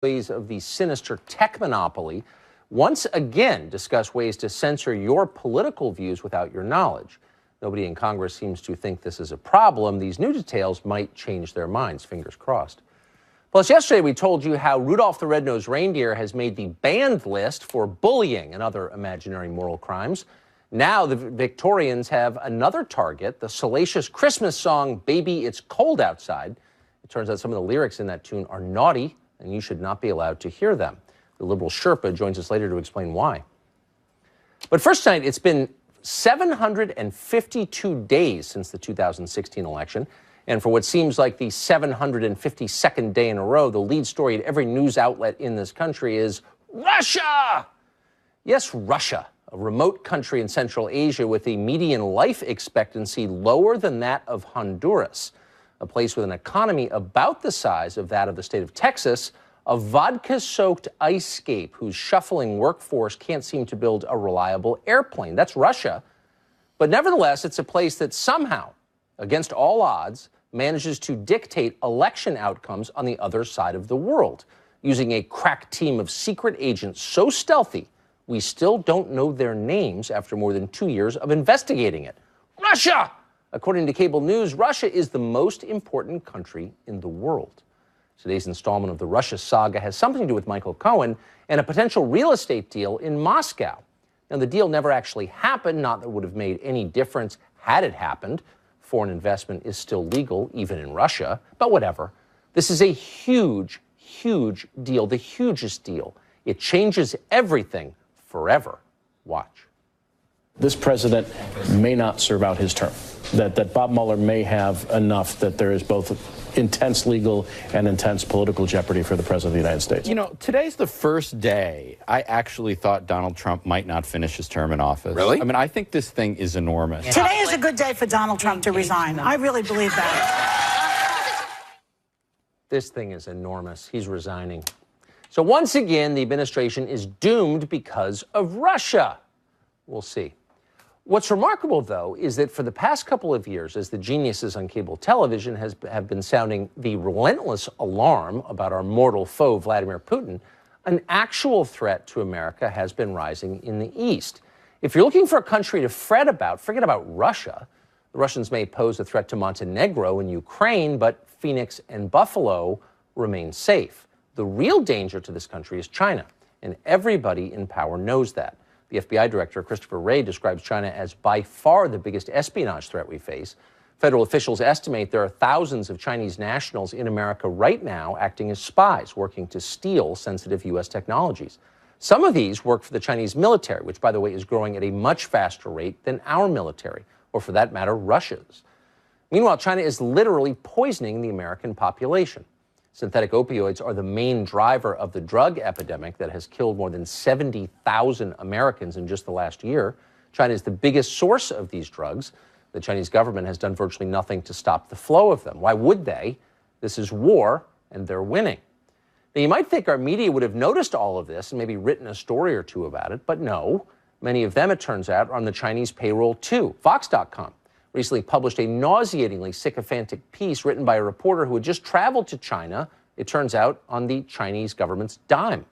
Ways of the sinister tech monopoly once again discuss ways to censor your political views without your knowledge. Nobody in Congress seems to think this is a problem. These new details might change their minds, fingers crossed. Plus, yesterday we told you how Rudolph the Red-Nosed Reindeer has made the banned list for bullying and other imaginary moral crimes. Now the Victorians have another target, the salacious Christmas song, Baby It's Cold Outside. It turns out some of the lyrics in that tune are naughty, and you should not be allowed to hear them. The liberal Sherpa joins us later to explain why. But first tonight, it's been 752 days since the 2016 election, and for what seems like the 752nd day in a row, the lead story at every news outlet in this country is Russia! Yes, Russia, a remote country in Central Asia with a median life expectancy lower than that of Honduras, a place with an economy about the size of that of the state of Texas, a vodka-soaked ice-scape whose shuffling workforce can't seem to build a reliable airplane. That's Russia. But nevertheless, it's a place that somehow, against all odds, manages to dictate election outcomes on the other side of the world, using a crack team of secret agents so stealthy, we still don't know their names after more than 2 years of investigating it. Russia! According to cable news, Russia is the most important country in the world. Today's installment of the Russia saga has something to do with Michael Cohen and a potential real estate deal in Moscow. Now, the deal never actually happened, not that it would have made any difference had it happened. Foreign investment is still legal, even in Russia, but whatever. This is a huge, huge deal, the hugest deal. It changes everything forever. Watch. This president may not serve out his term. That Bob Mueller may have enough that there is both intense legal and intense political jeopardy for the president of the United States. You know, today's the first day I actually thought Donald Trump might not finish his term in office. Really? I mean, I think this thing is enormous. Today is a good day for Donald Trump to resign. I really believe that. This thing is enormous. He's resigning. So once again, the administration is doomed because of Russia. We'll see. What's remarkable, though, is that for the past couple of years, as the geniuses on cable television have been sounding the relentless alarm about our mortal foe, Vladimir Putin, an actual threat to America has been rising in the East. If you're looking for a country to fret about, forget about Russia. The Russians may pose a threat to Montenegro and Ukraine, but Phoenix and Buffalo remain safe. The real danger to this country is China, and everybody in power knows that. The FBI director, Christopher Wray, describes China as by far the biggest espionage threat we face. Federal officials estimate there are thousands of Chinese nationals in America right now acting as spies, working to steal sensitive U.S. technologies. Some of these work for the Chinese military, which, by the way, is growing at a much faster rate than our military, or for that matter, Russia's. Meanwhile, China is literally poisoning the American population. Synthetic opioids are the main driver of the drug epidemic that has killed more than 70,000 Americans in just the last year. China is the biggest source of these drugs. The Chinese government has done virtually nothing to stop the flow of them. Why would they? This is war, and they're winning. Now, you might think our media would have noticed all of this and maybe written a story or two about it, but no. Many of them, it turns out, are on the Chinese payroll, too. Vox.com recently published a nauseatingly sycophantic piece written by a reporter who had just traveled to China, it turns out, on the Chinese government's dime.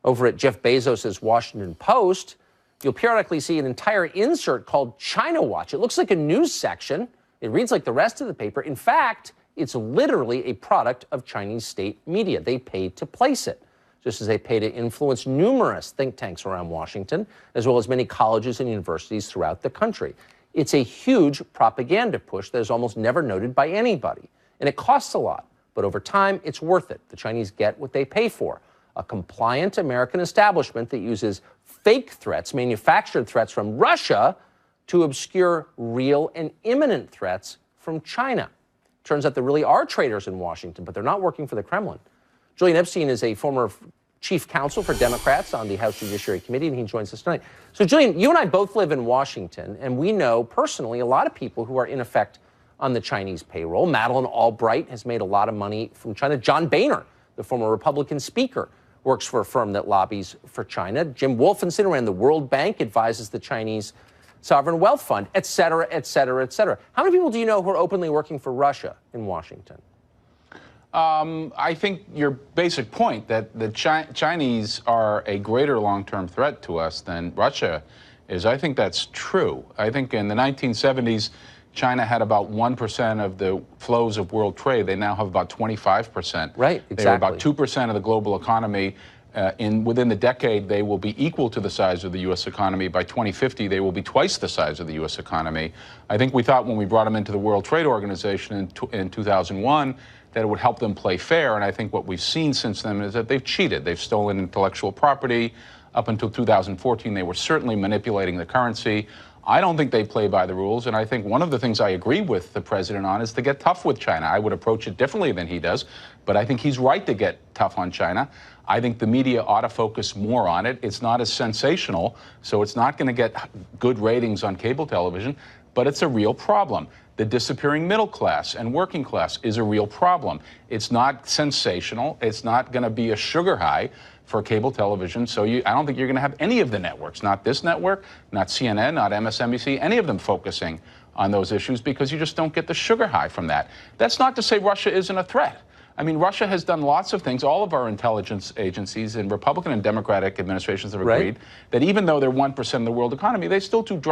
Over at Jeff Bezos' Washington Post, you'll periodically see an entire insert called China Watch. It looks like a news section. It reads like the rest of the paper. In fact, it's literally a product of Chinese state media. They pay to place it, just as they pay to influence numerous think tanks around Washington, as well as many colleges and universities throughout the country. It's a huge propaganda push that is almost never noted by anybody. And it costs a lot, but over time, it's worth it. The Chinese get what they pay for. A compliant American establishment that uses fake threats, manufactured threats from Russia to obscure real and imminent threats from China. Turns out there really are traitors in Washington, but they're not working for the Kremlin. Julian Epstein is a former chief counsel for Democrats on the House Judiciary Committee, and he joins us tonight. So, Julian, you and I both live in Washington, and we know personally a lot of people who are in effect on the Chinese payroll. Madeleine Albright has made a lot of money from China. John Boehner, the former Republican speaker, works for a firm that lobbies for China. Jim Wolfensohn ran the World Bank, advises the Chinese Sovereign Wealth Fund, et cetera, et cetera, et cetera. How many people do you know who are openly working for Russia in Washington? I think your basic point that the Chinese are a greater long-term threat to us than Russia is, I think that's true. I think in the 1970s, China had about 1% of the flows of world trade. They now have about 25%. Right, exactly. They're about 2% of the global economy. Within the decade, they will be equal to the size of the U.S. economy. By 2050, they will be twice the size of the U.S. economy. I think we thought when we brought them into the World Trade Organization in 2001 that it would help them play fair, and I think what we've seen since then is that they've cheated. They've stolen intellectual property. Up until 2014, they were certainly manipulating the currency. I don't think they play by the rules, and I think one of the things I agree with the president on is to get tough with China. I would approach it differently than he does, but I think he's right to get tough on China. I think the media ought to focus more on it. It's not as sensational, so it's not going to get good ratings on cable television, but it's a real problem. The disappearing middle class and working class is a real problem. It's not sensational. It's not going to be a sugar high for cable television. So I don't think you're going to have any of the networks, not this network, not CNN, not MSNBC, any of them focusing on those issues because you just don't get the sugar high from that. That's not to say Russia isn't a threat. I mean, Russia has done lots of things. All of our intelligence agencies and Republican and Democratic administrations have agreed that even though they're 1% of the world economy, they still do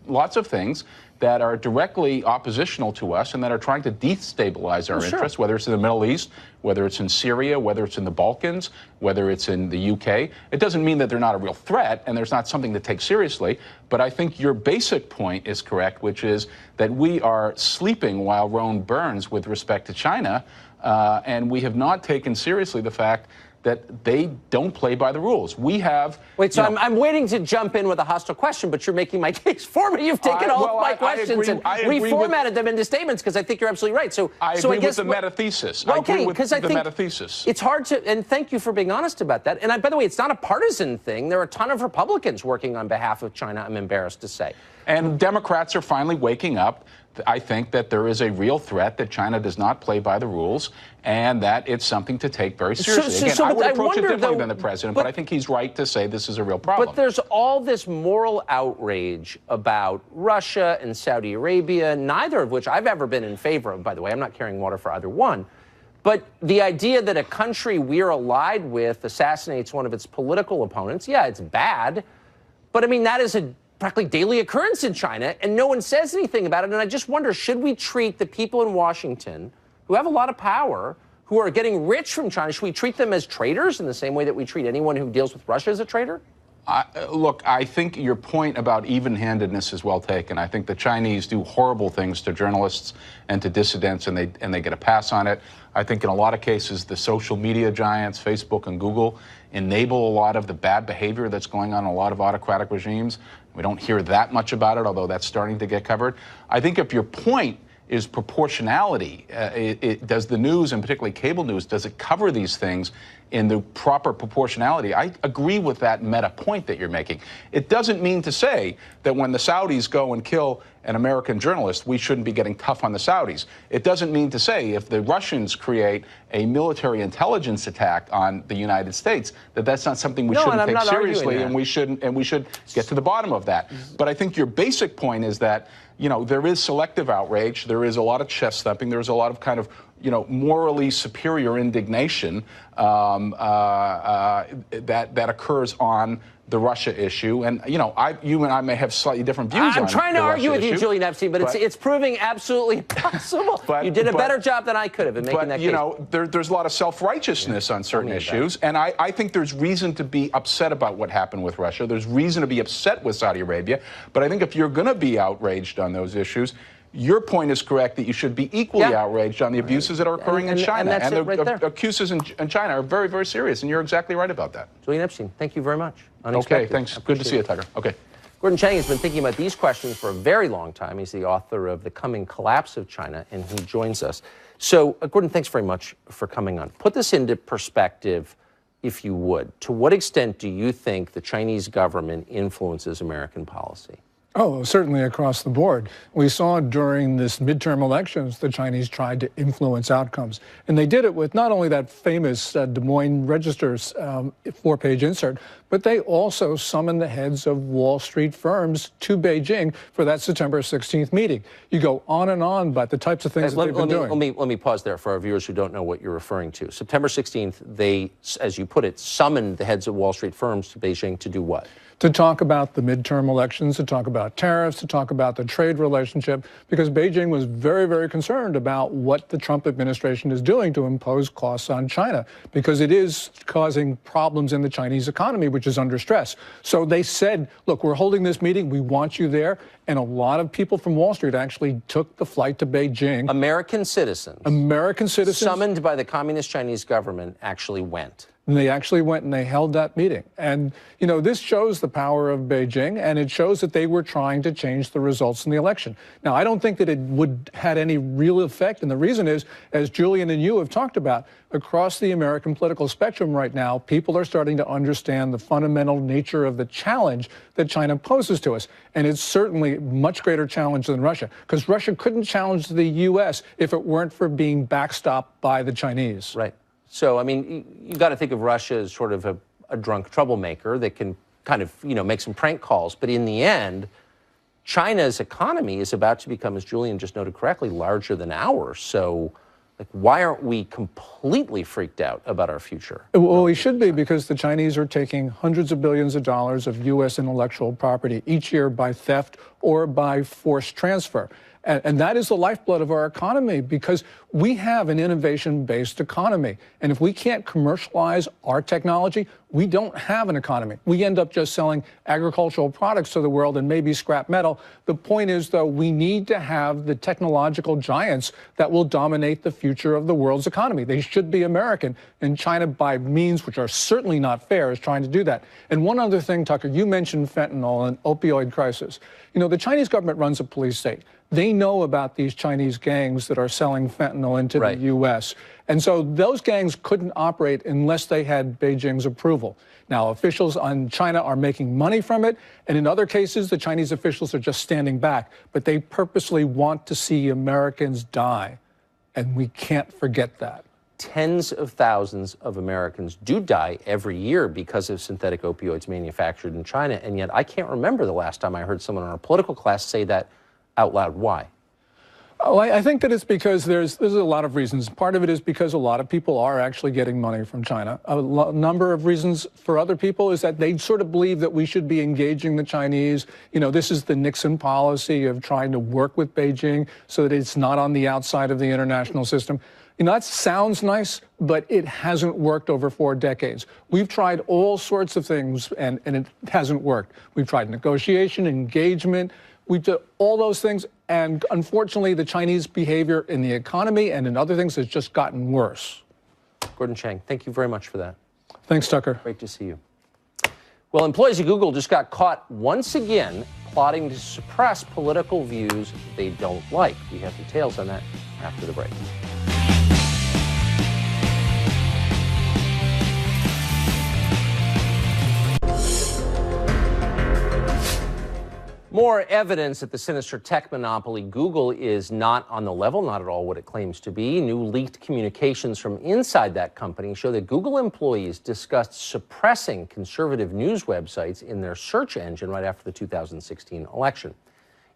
lots of things that are directly oppositional to us and that are trying to destabilize our interests, whether it's in the Middle East, whether it's in Syria, whether it's in the Balkans, whether it's in the UK. It doesn't mean that they're not a real threat and there's not something to take seriously, but I think your basic point is correct, which is that we are sleeping while Rome burns with respect to China, and we have not taken seriously the fact that they don't play by the rules. We have... Wait, so I'm waiting to jump in with a hostile question, but you're making my case for me. You've taken all of my questions and reformatted them into statements because I think you're absolutely right. So I agree with the meta-thesis. Okay, because I think meta-thesis. It's hard to... And thank you for being honest about that. And by the way, it's not a partisan thing. There are a ton of Republicans working on behalf of China, I'm embarrassed to say. And Democrats are finally waking up. I think that there is a real threat that China does not play by the rules and that it's something to take very seriously. Again, I would approach it differently than the president, but I think he's right to say this is a real problem. But there's all this moral outrage about Russia and Saudi Arabia, neither of which I've ever been in favor of, by the way. I'm not carrying water for either one. But the idea that a country we're allied with assassinates one of its political opponents, yeah, it's bad. But, I mean, that is a practically daily occurrence in China, and no one says anything about it. And I just wonder, should we treat the people in Washington who have a lot of power, who are getting rich from China, should we treat them as traitors in the same way that we treat anyone who deals with Russia as a traitor? Look, I think your point about even-handedness is well taken. I think the Chinese do horrible things to journalists and to dissidents, and they get a pass on it. I think in a lot of cases, the social media giants, Facebook and Google, enable a lot of the bad behavior that's going on in a lot of autocratic regimes. We don't hear that much about it, although that's starting to get covered. I think if your point is proportionality, does the news, and particularly cable news, does it cover these things in the proper proportionality? I agree with that meta point that you're making. It doesn't mean to say that when the Saudis go and kill an American journalist, we shouldn't be getting tough on the Saudis. It doesn't mean to say if the Russians create a military intelligence attack on the United States, that that's not something we shouldn't take seriously, and we should get to the bottom of that. But I think your basic point is that, you know, there is selective outrage, there is a lot of chest thumping, there's a lot of kind of, you know, morally superior indignation that occurs on the Russia issue. And, you know, you and I may have slightly different views on the Russia issue. I'm trying to argue with you, Julian Epstein, but it's proving absolutely impossible. You did a better job than I could have in making that case. But, you know, there's a lot of self-righteousness on certain issues, and I think there's reason to be upset about what happened with Russia. There's reason to be upset with Saudi Arabia. But I think if you're going to be outraged on those issues, your point is correct that you should be equally outraged on the abuses that are occurring in China. And the accuses in China are very, very serious, and you're exactly right about that. Julian Epstein, thank you very much. Okay, thanks. Good to see you, Tiger. Okay. Gordon Chang has been thinking about these questions for a very long time. He's the author of The Coming Collapse of China, and he joins us. So, Gordon, thanks very much for coming on. Put this into perspective, if you would. To what extent do you think the Chinese government influences American policy? Oh, certainly across the board. We saw during this midterm elections, the Chinese tried to influence outcomes. And they did it with not only that famous Des Moines Register's 4-page insert, but they also summoned the heads of Wall Street firms to Beijing for that September 16th meeting. You go on and on about the types of things that they've been doing. Let me pause there for our viewers who don't know what you're referring to. September 16th, they, as you put it, summoned the heads of Wall Street firms to Beijing to do what? To talk about the midterm elections, to talk about tariffs, to talk about the trade relationship, because Beijing was very, very concerned about what the Trump administration is doing to impose costs on China, because it is causing problems in the Chinese economy, which is under stress. So they said, look, we're holding this meeting, we want you there. And a lot of people from Wall Street actually took the flight to Beijing. American citizens. Summoned by the Communist Chinese government actually went. And they actually went and they held that meeting. And, you know, this shows the power of Beijing, and it shows that they were trying to change the results in the election. Now, I don't think that it would had any real effect. And the reason is, as Julian and you have talked about, across the American political spectrum right now, people are starting to understand the fundamental nature of the challenge that China poses to us. And it's certainly a much greater challenge than Russia, because Russia couldn't challenge the U.S. if it weren't for being backstopped by the Chinese. Right. So, I mean, you got to think of Russia as sort of a drunk troublemaker that can kind of, you know, make some prank calls. But in the end, China's economy is about to become, as Julian just noted correctly, larger than ours. So, like, why aren't we completely freaked out about our future? Well, we should be, because the Chinese are taking hundreds of billions of dollars of U.S. intellectual property each year by theft or by forced transfer. And that is the lifeblood of our economy, because we have an innovation-based economy. And if we can't commercialize our technology, we don't have an economy. We end up just selling agricultural products to the world and maybe scrap metal. The point is, though, we need to have the technological giants that will dominate the future of the world's economy. They should be American. And China, by means which are certainly not fair, is trying to do that. And one other thing, Tucker, you mentioned fentanyl and opioid crisis. You know, the Chinese government runs a police state. They know about these Chinese gangs that are selling fentanyl into the U.S. And so those gangs couldn't operate unless they had Beijing's approval. Now, officials in China are making money from it, and in other cases, the Chinese officials are just standing back. But they purposely want to see Americans die, and we can't forget that. Tens of thousands of Americans do die every year because of synthetic opioids manufactured in China, and yet I can't remember the last time I heard someone in our political class say that out loud. Why? Oh, I think that it's because there's a lot of reasons. Part of it is because a lot of people are actually getting money from China. A number of reasons for other people is that they sort of believe that we should be engaging the Chinese. You know, this is the Nixon policy of trying to work with Beijing so that it's not on the outside of the international system. You know, that sounds nice, but it hasn't worked over 4 decades. We've tried all sorts of things, and it hasn't worked. We've tried negotiation, engagement. We did all those things, and unfortunately, the Chinese behavior in the economy and in other things has just gotten worse. Gordon Chang, thank you very much for that. Thanks, Tucker. Great to see you. Well, employees of Google just got caught once again plotting to suppress political views they don't like. We have details on that after the break. More evidence that the sinister tech monopoly Google is not on the level, not at all what it claims to be. New leaked communications from inside that company show that Google employees discussed suppressing conservative news websites in their search engine right after the 2016 election.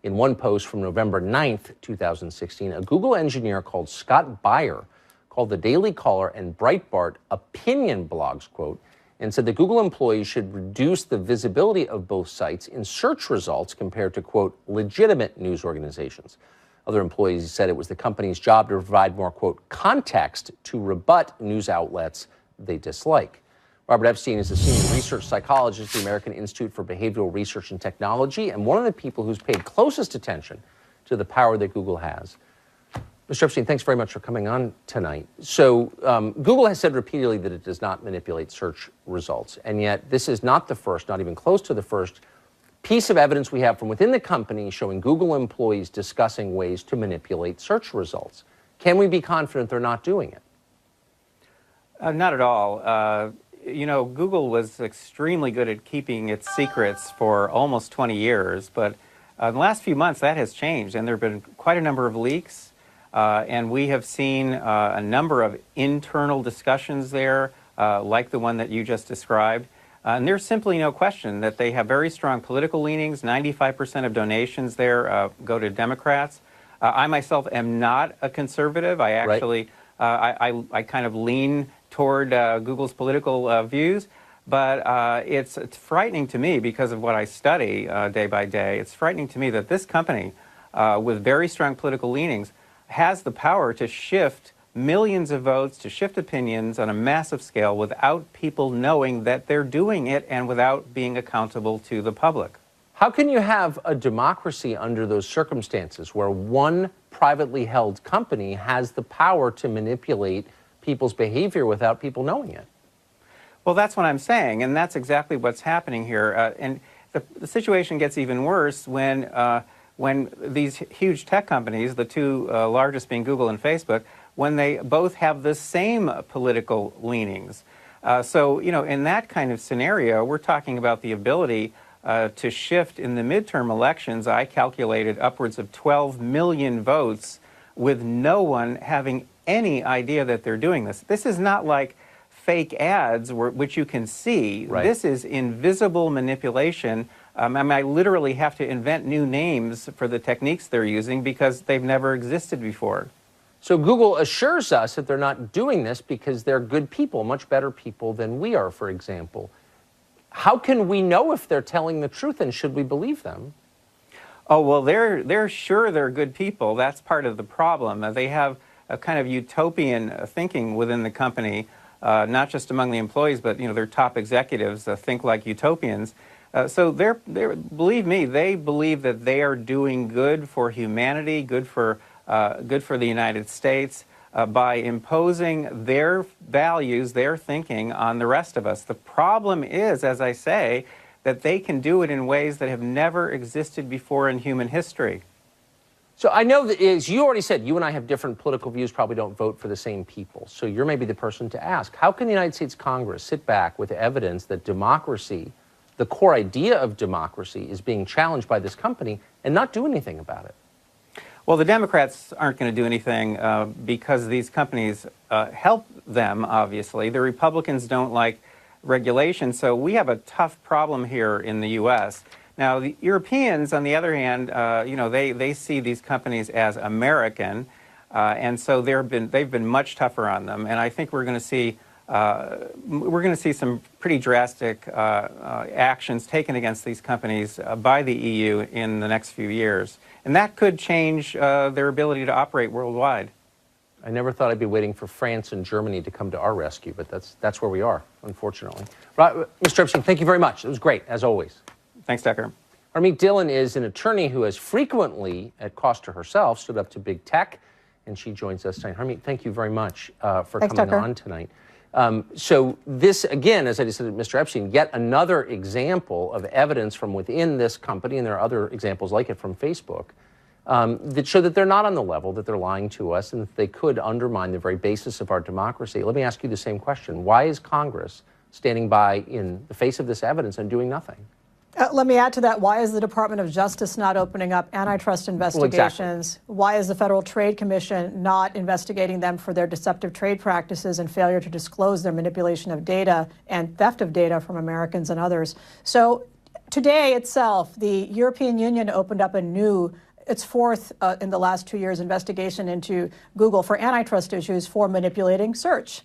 In one post from November 9th, 2016, a Google engineer called Scott Beyer called the Daily Caller and Breitbart opinion blogs, quote, and said that Google employees should reduce the visibility of both sites in search results compared to, quote, legitimate news organizations. Other employees said it was the company's job to provide more, quote, context to rebut news outlets they dislike. Robert Epstein is a senior research psychologist at the American Institute for Behavioral Research and Technology, and one of the people who's paid closest attention to the power that Google has. Mr. Epstein, thanks very much for coming on tonight. So Google has said repeatedly that it does not manipulate search results, and yet this is not the first, not even close to the first, piece of evidence we have from within the company showing Google employees discussing ways to manipulate search results. Can we be confident they're not doing it? Not at all. You know, Google was extremely good at keeping its secrets for almost 20 years, but In the last few months, that has changed, and there have been quite a number of leaks, and we have seen a number of internal discussions there, like the one that you just described. And there's simply no question that they have very strong political leanings. 95% of donations there go to Democrats. I myself am not a conservative. I actually, I kind of lean toward Google's political views. But it's frightening to me because of what I study day by day. It's frightening to me that this company, with very strong political leanings, has the power to shift millions of votes, to shift opinions on a massive scale without people knowing that they're doing it and without being accountable to the public. How can you have a democracy under those circumstances where one privately held company has the power to manipulate people's behavior without people knowing it? Well, that's what I'm saying, and that's exactly what's happening here. And the situation gets even worse when these huge tech companies, the two largest being Google and Facebook, when they both have the same political leanings. So, you know, in that kind of scenario, we're talking about the ability to shift in the midterm elections. I calculated upwards of 12 million votes with no one having any idea that they're doing this. This is not like fake ads, which you can see. Right. This is invisible manipulation. I mean, I literally have to invent new names for the techniques they're using because they've never existed before. So Google assures us that they're not doing this because they're good people, much better people than we are, for example. How can we know if they're telling the truth, and should we believe them? Oh, well, they're sure they're good people. That's part of the problem. They have a kind of utopian thinking within the company, not just among the employees, but, you know, their top executives think like utopians. So believe me, they believe that they are doing good for humanity, good for the United States, by imposing their values, their thinking on the rest of us. The problem is, as I say, that they can do it in ways that have never existed before in human history. So I know that, as you already said, you and I have different political views, probably don't vote for the same people. So you're maybe the person to ask. How can the United States Congress sit back with evidence that democracy, the core idea of democracy, is being challenged by this company and not do anything about it? Well, the Democrats aren't going to do anything because these companies help them, obviously. The Republicans don't like regulation, so we have a tough problem here in the U.S. Now, the Europeans, on the other hand, you know, they see these companies as American, and so they've been much tougher on them. And I think we're going to see some pretty drastic actions taken against these companies by the EU in the next few years. And that could change their ability to operate worldwide. I never thought I'd be waiting for France and Germany to come to our rescue, but that's where we are, unfortunately. Right, Mr. Epstein, thank you very much. It was great, as always. Thanks, Tucker. Harmeet Dillon is an attorney who has frequently, at cost to herself, stood up to big tech, and she joins us tonight. Harmeet, thank you very much for coming Tucker. on tonight. So this, again, as I just said to Mr. Epstein, yet another example of evidence from within this company, and there are other examples like it from Facebook, that show that they're not on the level, that they're lying to us, and that they could undermine the very basis of our democracy. Let me ask you the same question. Why is Congress standing by in the face of this evidence and doing nothing? Let me add to that. Why is the Department of Justice not opening up antitrust investigations? Well, exactly. Why is the Federal Trade Commission not investigating them for their deceptive trade practices and failure to disclose their manipulation of data and theft of data from Americans and others? So today itself, the European Union opened up its fourth in the last 2 years investigation into Google for antitrust issues for manipulating search.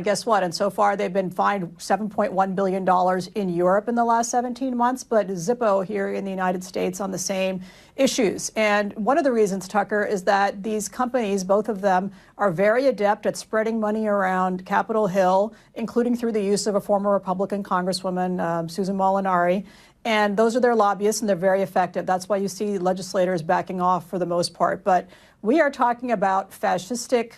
Guess what? And so far, they've been fined $7.1 billion in Europe in the last 17 months, but Zippo here in the United States on the same issues. And one of the reasons, Tucker, is that these companies, both of them, are very adept at spreading money around Capitol Hill, including through the use of a former Republican Congresswoman, Susan Molinari. And those are their lobbyists, and they're very effective. That's why you see legislators backing off for the most part. But we are talking about fascistic,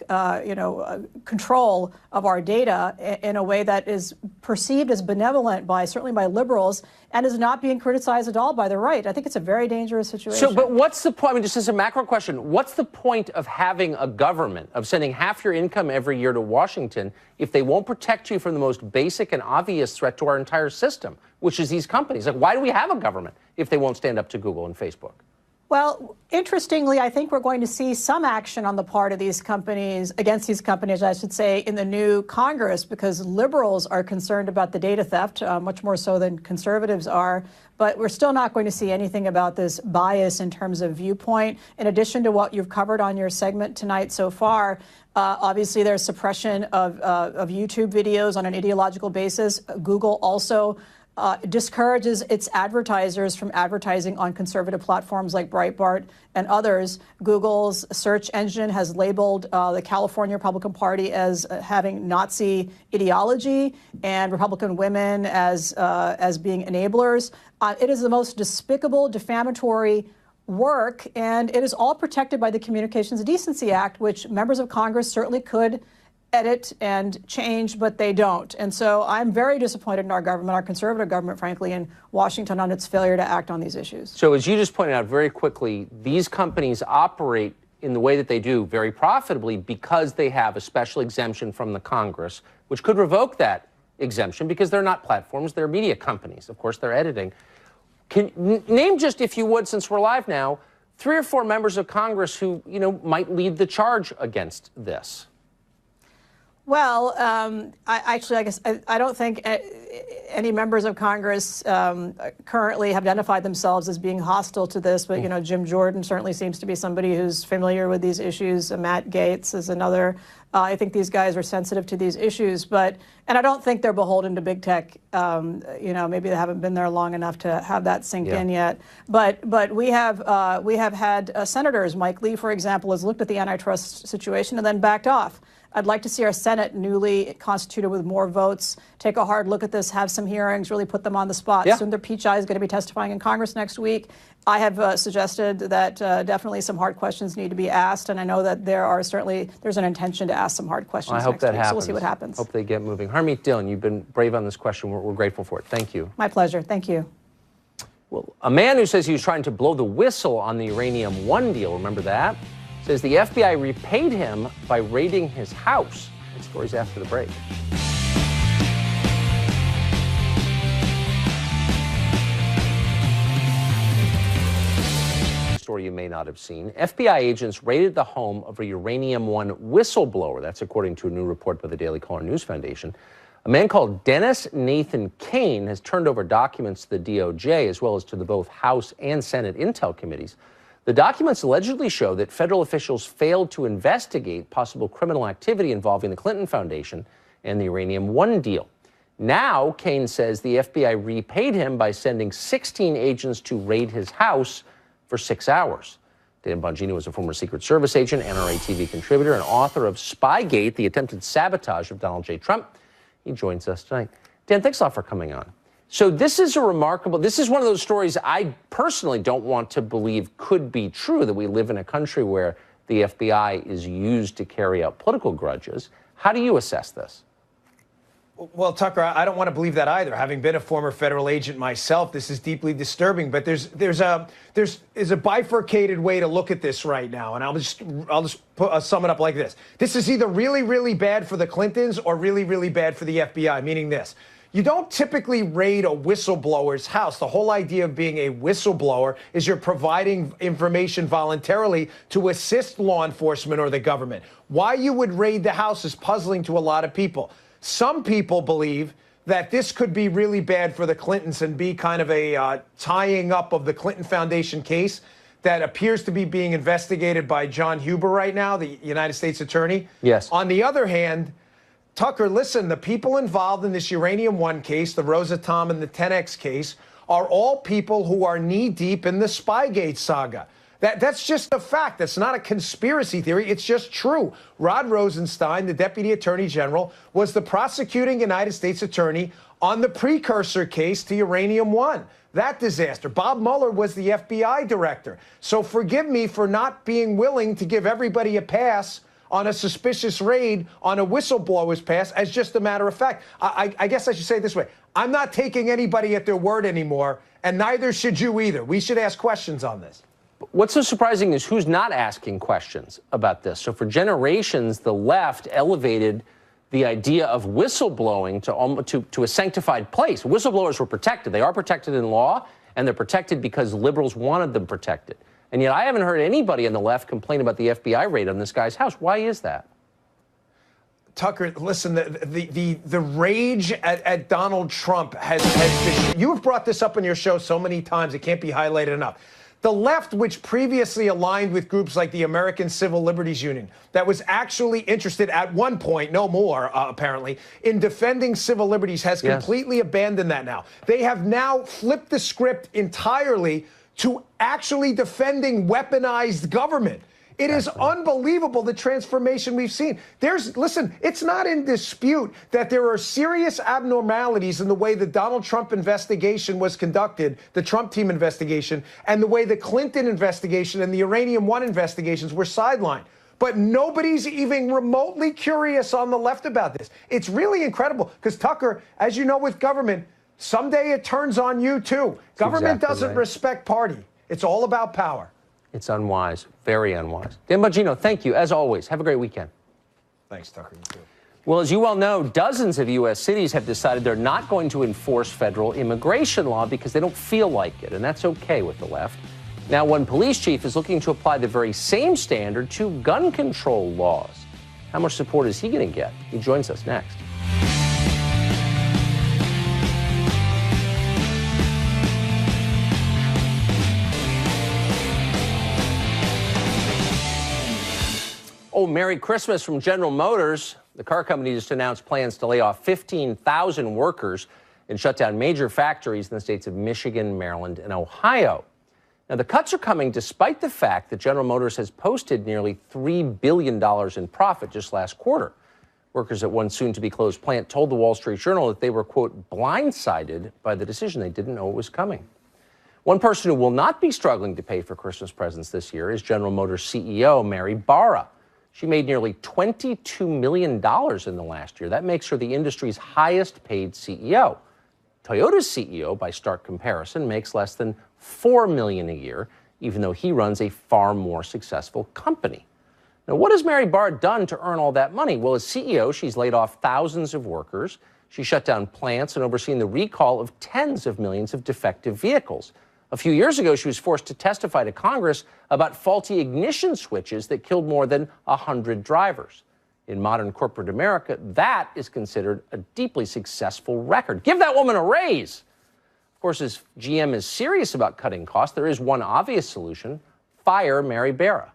control of our data in a way that is perceived as benevolent certainly by liberals, and is not being criticized at all by the right. I think it's a very dangerous situation. So, but what's the point? I mean, just as a macro question, what's the point of having a government, of sending half your income every year to Washington, if they won't protect you from the most basic and obvious threat to our entire system, which is these companies? Like, why do we have a government if they won't stand up to Google and Facebook? Well, interestingly, I think we're going to see some action on the part of these companies, against these companies, I should say, in the new Congress, because liberals are concerned about the data theft, much more so than conservatives are. But we're still not going to see anything about this bias in terms of viewpoint. In addition to what you've covered on your segment tonight so far, obviously there's suppression of YouTube videos on an ideological basis. Google also discourages its advertisers from advertising on conservative platforms like Breitbart and others. Google's search engine has labeled the California Republican Party as having Nazi ideology and Republican women as being enablers. It is the most despicable, defamatory work, and it is all protected by the Communications Decency Act, which members of Congress certainly could edit and change, but they don't. And so I'm very disappointed in our government, our conservative government, frankly, in Washington on its failure to act on these issues. So as you just pointed out very quickly, these companies operate in the way that they do very profitably because they have a special exemption from the Congress, which could revoke that exemption because they're not platforms, they're media companies. Of course, they're editing. Name just, if you would, since we're live now, 3 or 4 members of Congress who, might lead the charge against this. Well, I guess I don't think any members of Congress currently have identified themselves as being hostile to this. But, Jim Jordan certainly seems to be somebody who's familiar with these issues. Matt Gaetz is another. I think these guys are sensitive to these issues. And I don't think they're beholden to big tech. Maybe they haven't been there long enough to have that sink in yet. But we have had senators. Mike Lee, for example, has looked at the antitrust situation and then backed off. I'd like to see our Senate, newly constituted with more votes, take a hard look at this, have some hearings, really put them on the spot. Yeah. Sundar Pichai is going to be testifying in Congress next week. I have suggested that definitely some hard questions need to be asked, and I know that there's an intention to ask some hard questions I hope next that week, happens. so we'll see what happens. Hope they get moving. Harmeet Dillon, you've been brave on this question. We're grateful for it. Thank you. My pleasure. Thank you. Well, a man who says he was trying to blow the whistle on the Uranium One deal, remember that? Says the FBI repaid him by raiding his house. The story's after the break. Story you may not have seen. FBI agents raided the home of a Uranium One whistleblower. That's according to a new report by the Daily Caller News Foundation. A man called Dennis Nathan Kane has turned over documents to the DOJ as well as to the both House and Senate Intel committees. The documents allegedly show that federal officials failed to investigate possible criminal activity involving the Clinton Foundation and the Uranium One deal. Now, Kane says the FBI repaid him by sending 16 agents to raid his house for 6 hours. Dan Bongino is a former Secret Service agent, NRA TV contributor, and author of Spygate, the attempted sabotage of Donald J. Trump. He joins us tonight. Dan, thanks a lot for coming on. So this is this is one of those stories I personally don't want to believe could be true, that we live in a country where the FBI is used to carry out political grudges. How do you assess this? Well, Tucker, I don't want to believe that either. Having been a former federal agent myself, this is deeply disturbing. But there's a bifurcated way to look at this right now, and I'll just sum it up like this: this is either really, really bad for the Clintons or really, really bad for the FBI. Meaning this. You don't typically raid a whistleblower's house. The whole idea of being a whistleblower is you're providing information voluntarily to assist law enforcement or the government. Why you would raid the house is puzzling to a lot of people. Some people believe that this could be really bad for the Clintons and be kind of a tying up of the Clinton Foundation case that appears to be being investigated by John Huber right now, the United States attorney. Yes. On the other hand, Tucker, listen, the people involved in this Uranium One case, the Rosatom and the 10X case, are all people who are knee-deep in the Spygate saga. That's just a fact. That's not a conspiracy theory. It's just true. Rod Rosenstein, the Deputy Attorney General, was the prosecuting United States attorney on the precursor case to Uranium One. That disaster. Bob Mueller was the FBI director. So forgive me for not being willing to give everybody a pass on a suspicious raid on a whistleblower's pass as just a matter of fact. I guess I should say it this way. I'm not taking anybody at their word anymore, and neither should you either. We should ask questions on this. What's so surprising is who's not asking questions about this. So for generations, the left elevated the idea of whistleblowing to a sanctified place. Whistleblowers were protected. They are protected in law, and they're protected because liberals wanted them protected. And yet I haven't heard anybody on the left complain about the FBI raid on this guy's house. Why is that? Tucker, listen, the rage at Donald Trump has been, you have brought this up on your show so many times, it can't be highlighted enough. The left, which previously aligned with groups like the American Civil Liberties Union, that was actually interested at one point, no more apparently, in defending civil liberties, has completely abandoned that now. They have now flipped the script entirely to actually defending weaponized government. It is unbelievable, the transformation we've seen. Listen, it's not in dispute that there are serious abnormalities in the way the Donald Trump investigation was conducted, the Trump team investigation, and the way the Clinton investigation and the Uranium One investigations were sidelined. But nobody's even remotely curious on the left about this. It's really incredible because, Tucker, as you know with government, someday it turns on you too. Government doesn't respect party. It's all about power. It's unwise, very unwise. Dan Bongino, thank you, as always. Have a great weekend. Thanks, Tucker. You too. Well, as you well know, dozens of U.S. cities have decided they're not going to enforce federal immigration law because they don't feel like it, and that's okay with the left. Now, one police chief is looking to apply the very same standard to gun control laws. How much support is he going to get? He joins us next. Oh, Merry Christmas from General Motors. The car company just announced plans to lay off 15,000 workers and shut down major factories in the states of Michigan, Maryland, and Ohio. Now, the cuts are coming despite the fact that General Motors has posted nearly $3 billion in profit just last quarter. Workers at one soon-to-be-closed plant told the Wall Street Journal that they were, quote, blindsided by the decision. They didn't know it was coming. One person who will not be struggling to pay for Christmas presents this year is General Motors CEO Mary Barra. She made nearly $22 million in the last year. That makes her the industry's highest paid CEO. Toyota's CEO, by stark comparison, makes less than $4 million a year, even though he runs a far more successful company. Now, what has Mary Barra done to earn all that money? Well, as CEO, she's laid off thousands of workers. She shut down plants and overseen the recall of tens of millions of defective vehicles. A few years ago, she was forced to testify to Congress about faulty ignition switches that killed more than 100 drivers. In modern corporate America, that is considered a deeply successful record. Give that woman a raise. Of course, as GM is serious about cutting costs, there is one obvious solution: fire Mary Barra.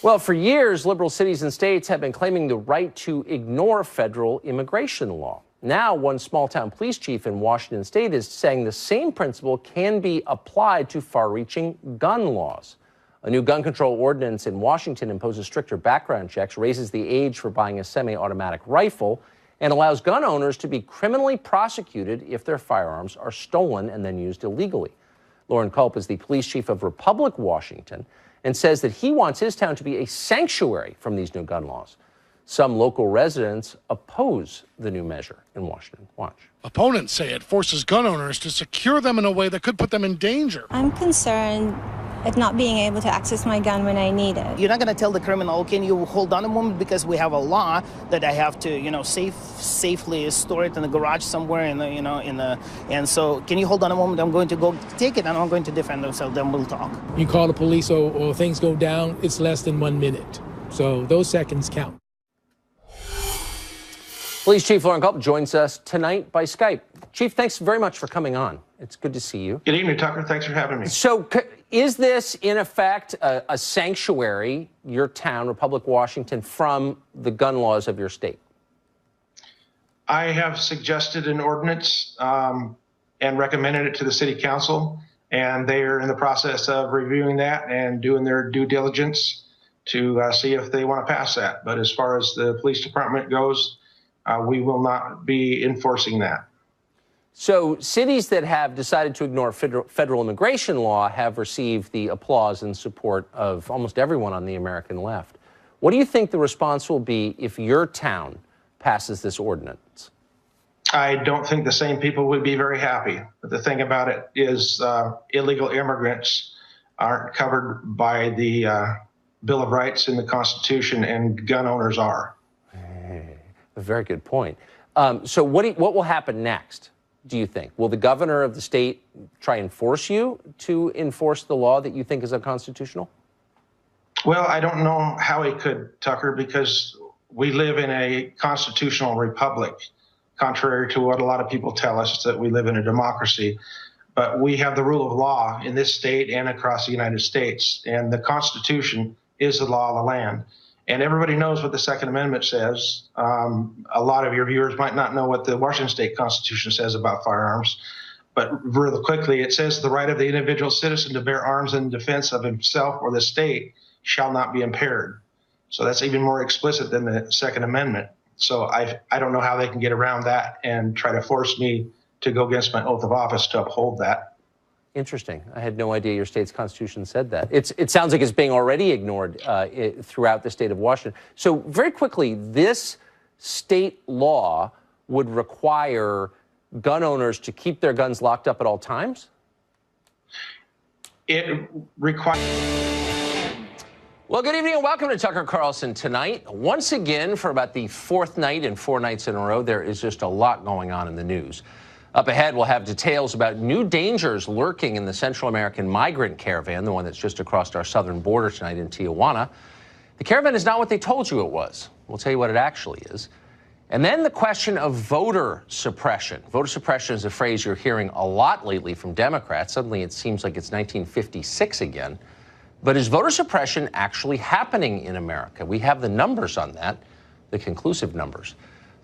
Well, for years, liberal cities and states have been claiming the right to ignore federal immigration law. Now, one small-town police chief in Washington state is saying the same principle can be applied to far-reaching gun laws. A new gun control ordinance in Washington imposes stricter background checks, raises the age for buying a semi-automatic rifle, and allows gun owners to be criminally prosecuted if their firearms are stolen and then used illegally. Lauren Culp is the police chief of Republic Washington and says that he wants his town to be a sanctuary from these new gun laws. Some local residents oppose the new measure in Washington. Watch. Opponents say it forces gun owners to secure them in a way that could put them in danger. I'm concerned at not being able to access my gun when I need it. You're not going to tell the criminal, can you hold on a moment, because we have a law that I have to, safely store it in the garage somewhere and so can you hold on a moment? I'm going to go take it and I'm going to defend myself. Then we'll talk. You call the police or things go down, it's less than 1 minute. So those seconds count. Police Chief Lauren Culp joins us tonight by Skype. Chief, thanks very much for coming on. It's good to see you. Good evening, Tucker. Thanks for having me. So is this, in effect, a sanctuary, your town, Republic Washington, from the gun laws of your state? I have suggested an ordinance and recommended it to the city council, and they are in the process of reviewing that and doing their due diligence to see if they want to pass that. But as far as the police department goes, we will not be enforcing that. So cities that have decided to ignore federal immigration law have received the applause and support of almost everyone on the American left. What do you think the response will be if your town passes this ordinance? I don't think the same people would be very happy. But the thing about it is illegal immigrants aren't covered by the Bill of Rights in the Constitution, and gun owners are. A very good point. So what will happen next? do you think? Will the governor of the state try and force you to enforce the law that you think is unconstitutional? Well, I don't know how he could, Tucker, because we live in a constitutional republic, contrary to what a lot of people tell us that we live in a democracy. But we have the rule of law in this state and across the United States, and the Constitution is the law of the land. And everybody knows what the Second Amendment says. A lot of your viewers might not know what the Washington State Constitution says about firearms, but really quickly, it says the right of the individual citizen to bear arms in defense of himself or the state shall not be impaired. So that's even more explicit than the Second Amendment. So I don't know how they can get around that and try to force me to go against my oath of office to uphold that. Interesting. I had no idea your state's constitution said that. It sounds like it's being already ignored throughout the state of Washington. So very quickly, this state law would require gun owners to keep their guns locked up at all times? It requires... Well, good evening and welcome to Tucker Carlson tonight. Once again, for about the fourth night and 4 nights in a row, there is just a lot going on in the news. Up ahead, we'll have details about new dangers lurking in the Central American migrant caravan, the one that's just across our southern border tonight in Tijuana. The caravan is not what they told you it was. We'll tell you what it actually is. And then the question of voter suppression. Voter suppression is a phrase you're hearing a lot lately from Democrats. Suddenly it seems like it's 1956 again. But is voter suppression actually happening in America? We have the numbers on that, the conclusive numbers.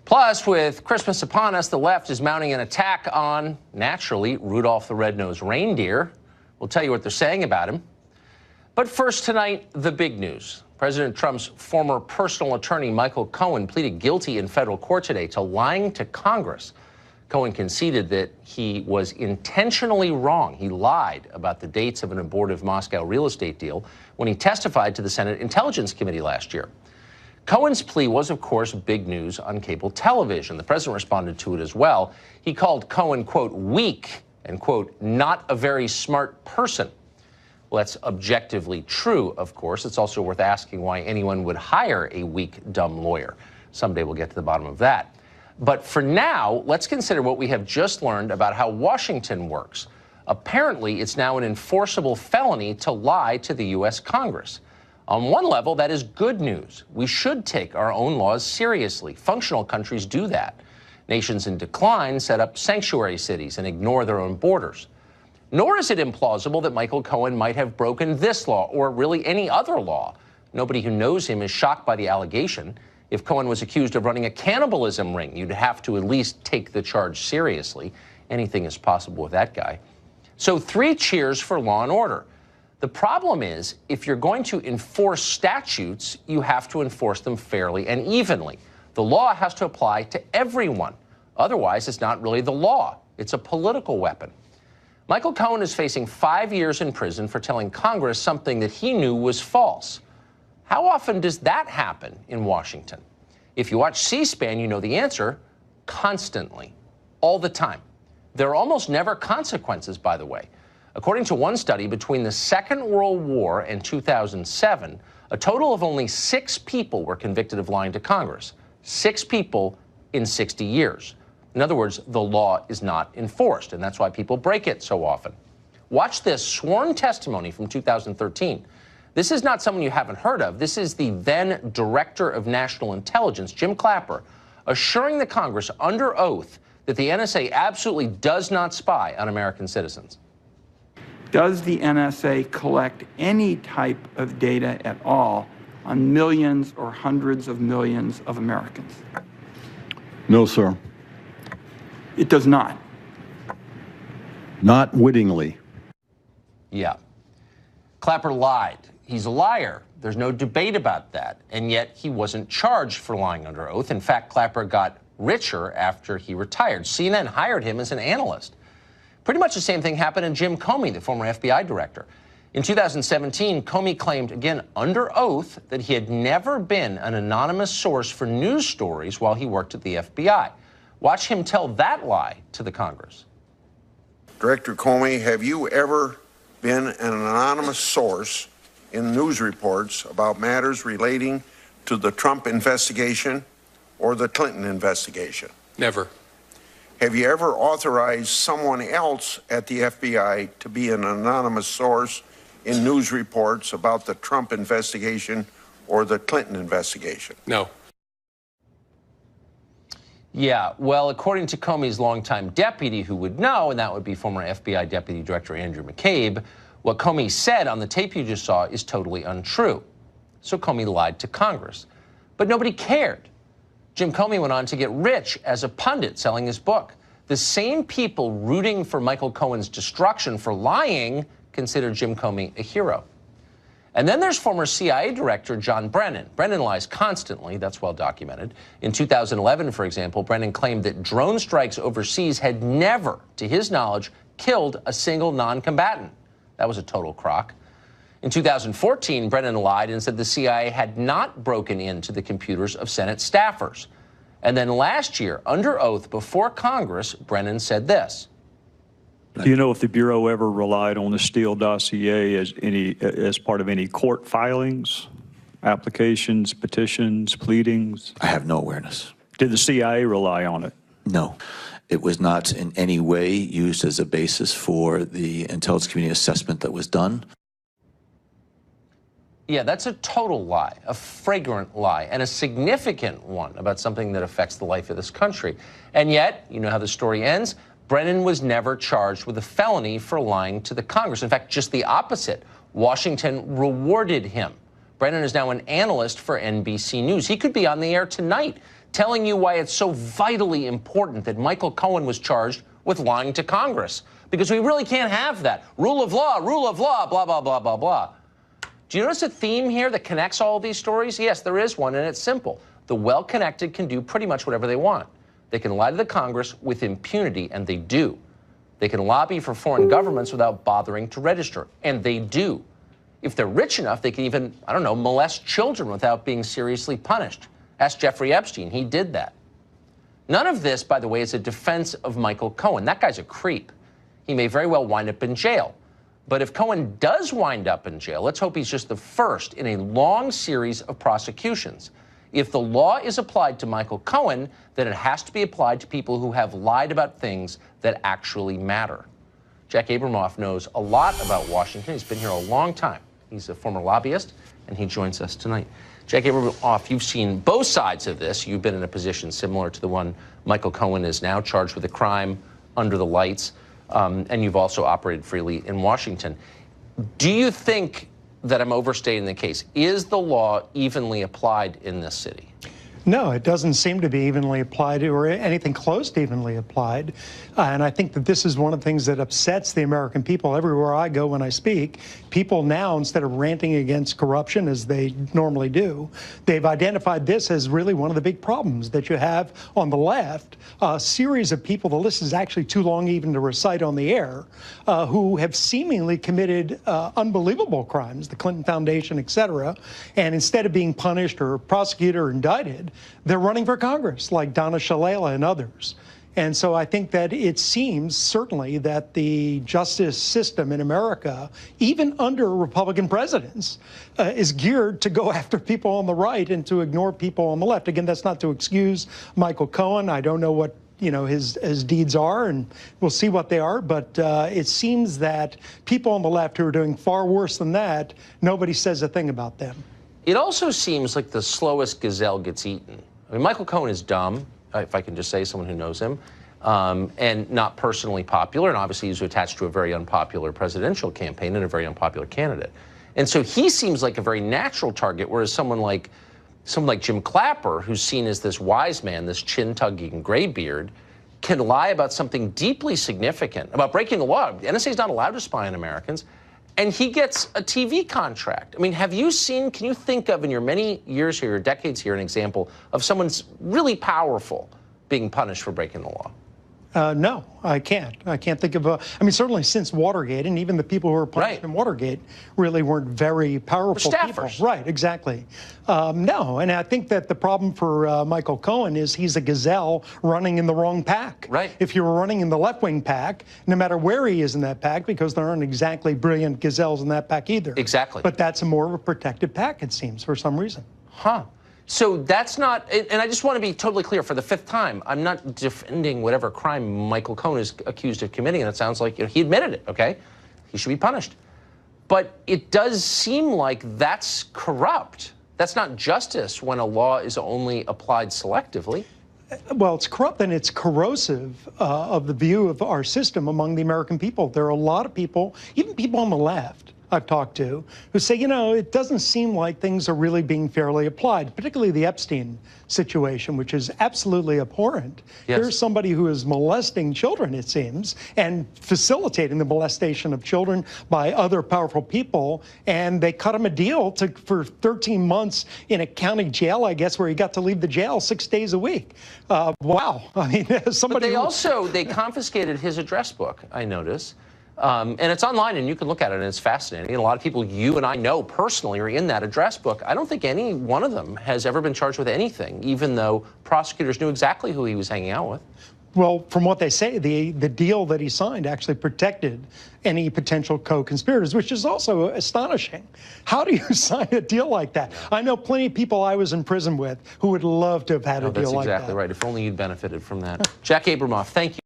Plus, with Christmas upon us, the left is mounting an attack on, naturally, Rudolph the Red-Nosed Reindeer. We'll tell you what they're saying about him. But first tonight, the big news. President Trump's former personal attorney, Michael Cohen, pleaded guilty in federal court today to lying to Congress. Cohen conceded that he was intentionally wrong. He lied about the dates of an abortive Moscow real estate deal when he testified to the Senate Intelligence Committee last year. Cohen's plea was, of course, big news on cable television. The president responded to it as well. He called Cohen, quote, weak and, quote, not a very smart person. Well, that's objectively true, of course. It's also worth asking why anyone would hire a weak, dumb lawyer. Someday we'll get to the bottom of that. But for now, let's consider what we have just learned about how Washington works. Apparently, it's now an enforceable felony to lie to the U.S. Congress. On one level, that is good news. We should take our own laws seriously. Functional countries do that. Nations in decline set up sanctuary cities and ignore their own borders. Nor is it implausible that Michael Cohen might have broken this law or really any other law. Nobody who knows him is shocked by the allegation. If Cohen was accused of running a cannibalism ring, you'd have to at least take the charge seriously. Anything is possible with that guy. So 3 cheers for law and order. The problem is, if you're going to enforce statutes, you have to enforce them fairly and evenly. The law has to apply to everyone. Otherwise, it's not really the law. It's a political weapon. Michael Cohen is facing 5 years in prison for telling Congress something that he knew was false. How often does that happen in Washington? If you watch C-SPAN, you know the answer. Constantly. All the time. There are almost never consequences, by the way. According to one study, between the Second World War and 2007, a total of only 6 people were convicted of lying to Congress. 6 people in 60 years. In other words, the law is not enforced, and that's why people break it so often. Watch this sworn testimony from 2013. This is not someone you haven't heard of. This is the then Director of National Intelligence, Jim Clapper, assuring the Congress under oath that the NSA absolutely does not spy on American citizens. Does the NSA collect any type of data at all on millions or hundreds of millions of Americans? No, sir. It does not. Not wittingly. Yeah. Clapper lied. He's a liar. There's no debate about that. And yet he wasn't charged for lying under oath. In fact, Clapper got richer after he retired. CNN hired him as an analyst. Pretty much the same thing happened to Jim Comey, the former FBI director. In 2017, Comey claimed, again under oath, that he had never been an anonymous source for news stories while he worked at the FBI. Watch him tell that lie to the Congress. Director Comey, have you ever been an anonymous source in news reports about matters relating to the Trump investigation or the Clinton investigation? Never. have you ever authorized someone else at the FBI to be an anonymous source in news reports about the Trump investigation or the Clinton investigation? No. Yeah, well, according to Comey's longtime deputy who would know, and that would be former FBI Deputy Director Andrew McCabe, what Comey said on the tape you just saw is totally untrue. So Comey lied to Congress. But nobody cared. Jim Comey went on to get rich as a pundit selling his book. The same people rooting for Michael Cohen's destruction for lying consider Jim Comey a hero. And then there's former CIA Director John Brennan. Brennan lies constantly. That's well documented. In 2011, for example, Brennan claimed that drone strikes overseas had never, to his knowledge, killed a single non-combatant. That was a total crock. In 2014, Brennan lied and said the CIA had not broken into the computers of Senate staffers. And then last year, under oath before Congress, Brennan said this. Do you know if the Bureau ever relied on the Steele dossier as part of any court filings, applications, petitions, pleadings? I have no awareness. Did the CIA rely on it? No. It was not in any way used as a basis for the intelligence community assessment that was done. Yeah, that's a total lie, a flagrant lie, and a significant one about something that affects the life of this country. And yet, you know how the story ends? Brennan was never charged with a felony for lying to the Congress. In fact, just the opposite. Washington rewarded him. Brennan is now an analyst for NBC News. He could be on the air tonight telling you why it's so vitally important that Michael Cohen was charged with lying to Congress. Because we really can't have that. Rule of law, blah, blah, blah, blah, blah. Do you notice a theme here that connects all of these stories? Yes, there is one, and it's simple. The well-connected can do pretty much whatever they want. They can lie to the Congress with impunity, and they do. They can lobby for foreign governments without bothering to register, and they do. If they're rich enough, they can even, I don't know, molest children without being seriously punished. Ask Jeffrey Epstein. He did that. None of this, by the way, is a defense of Michael Cohen. That guy's a creep. He may very well wind up in jail. But if Cohen does wind up in jail, let's hope he's just the first in a long series of prosecutions. If the law is applied to Michael Cohen, then it has to be applied to people who have lied about things that actually matter. Jack Abramoff knows a lot about Washington. He's been here a long time. He's a former lobbyist, and he joins us tonight. Jack Abramoff, you've seen both sides of this. You've been in a position similar to the one Michael Cohen is now, charged with a crime under the lights, and you've also operated freely in Washington. Do you think that I'm overstating the case? Is the law evenly applied in this city? No, it doesn't seem to be evenly applied or anything close to evenly applied. And I think that this is one of the things that upsets the American people. Everywhere I go when I speak, people now, instead of ranting against corruption as they normally do, they've identified this as really one of the big problems that you have on the left. A series of people, the list is actually too long even to recite on the air, who have seemingly committed unbelievable crimes, the Clinton Foundation, et cetera, and instead of being punished or prosecuted or indicted, they're running for Congress, like Donna Shalala and others. And so I think that it seems certainly that the justice system in America, even under Republican presidents, is geared to go after people on the right and to ignore people on the left. Again, that's not to excuse Michael Cohen. I don't know what his deeds are, and we'll see what they are. But it seems that people on the left who are doing far worse than that, nobody says a thing about them. It also seems like the slowest gazelle gets eaten. I mean, Michael Cohen is dumb, if I can just say, someone who knows him, and not personally popular, and obviously he's attached to a very unpopular presidential campaign and a very unpopular candidate. And so he seems like a very natural target, whereas someone like Jim Clapper, who's seen as this wise man, this chin-tugging graybeard, can lie about something deeply significant, about breaking the law. The NSA is not allowed to spy on Americans. And he gets a TV contract. I mean, have you seen, can you think of in your many years here, decades here, an example of someone's really powerful being punished for breaking the law? No, I can't. I can't think of I mean, certainly since Watergate, and even the people who were punished in Watergate really weren't very powerful people. Right, exactly. No, and I think that the problem for Michael Cohen is he's a gazelle running in the wrong pack. Right. If you were running in the left-wing pack, no matter where he is in that pack, because there aren't exactly brilliant gazelles in that pack either. Exactly. But that's more of a protected pack, it seems, for some reason. Huh. So that's not, and I just want to be totally clear for the fifth time, I'm not defending whatever crime Michael Cohen is accused of committing, and it sounds like he admitted it, okay? He should be punished. But it does seem like that's corrupt. That's not justice when a law is only applied selectively. Well, it's corrupt and it's corrosive of the view of our system among the American people. There are a lot of people, even people on the left I've talked to, who say, you know, it doesn't seem like things are really being fairly applied, particularly the Epstein situation, which is absolutely abhorrent. Yes. Here's somebody who is molesting children, it seems, and facilitating the molestation of children by other powerful people, and they cut him a deal for 13 months in a county jail, I guess, where he got to leave the jail 6 days a week. Wow. I mean, somebody... But they confiscated his address book, I notice. And it's online, and you can look at it, and it's fascinating. A lot of people you and I know personally are in that address book. I don't think any one of them has ever been charged with anything, even though prosecutors knew exactly who he was hanging out with. Well, from what they say, the deal that he signed actually protected any potential co-conspirators, which is also astonishing. How do you sign a deal like that? I know plenty of people I was in prison with who would love to have had a deal like that. That's exactly right. If only you'd benefited from that. Jack Abramoff, thank you.